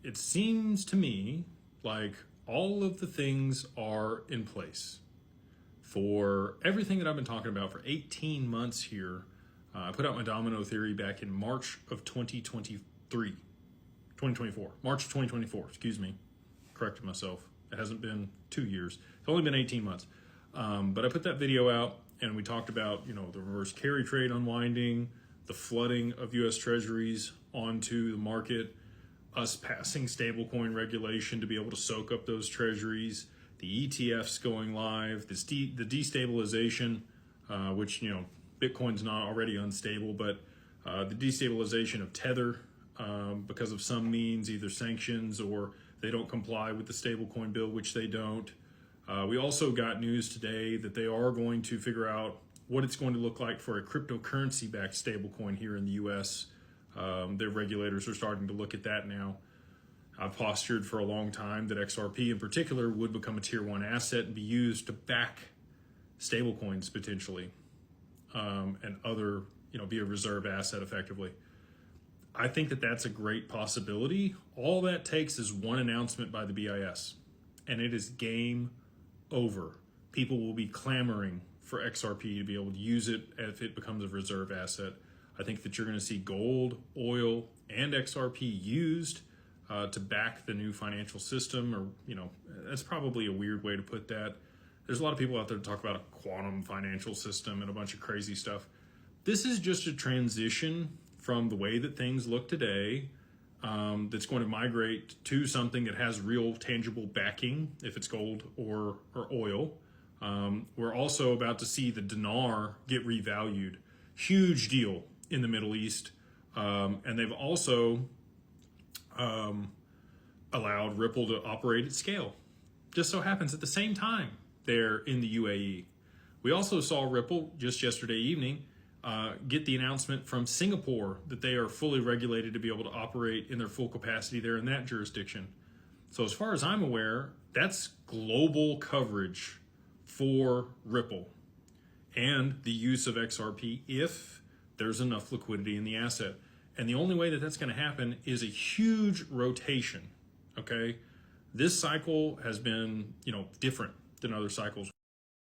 it seems to me like all of the things are in place for everything that I've been talking about for 18 months here. I put out my domino theory back in March of 2024, March of 2024, excuse me, corrected myself. It hasn't been 2 years. It's only been 18 months. But I put that video out and we talked about, the reverse carry trade unwinding, the flooding of U.S. Treasuries onto the market, us passing stablecoin regulation to be able to soak up those treasuries, the ETFs going live, the destabilization, which, Bitcoin's not already unstable, but the destabilization of Tether because of some means, either sanctions or they don't comply with the stablecoin bill, which they don't. We also got news today that they are going to figure out what it's going to look like for a cryptocurrency-backed stablecoin here in the U.S. Their regulators are starting to look at that now. I've postured for a long time that XRP in particular would become a tier 1 asset and be used to back stablecoins potentially, and other, be a reserve asset effectively. I think that that's a great possibility. All that takes is one announcement by the BIS, and it is game over. People will be clamoring for XRP to be able to use it if it becomes a reserve asset. I think that you're going to see gold, oil, and XRP used to back the new financial system, or, that's probably a weird way to put that. There's a lot of people out there that talk about a quantum financial system and a bunch of crazy stuff. This is just a transition from the way that things look today that's going to migrate to something that has real tangible backing, if it's gold or oil. We're also about to see the dinar get revalued. Huge deal in the Middle East. And they've also allowed Ripple to operate at scale. Just so happens at the same time there in the UAE. We also saw Ripple just yesterday evening get the announcement from Singapore that they are fully regulated to be able to operate in their full capacity there in that jurisdiction. So as far as I'm aware, that's global coverage for Ripple and the use of XRP if there's enough liquidity in the asset. And the only way that that's going to happen is a huge rotation, okay? This cycle has been, different than other cycles.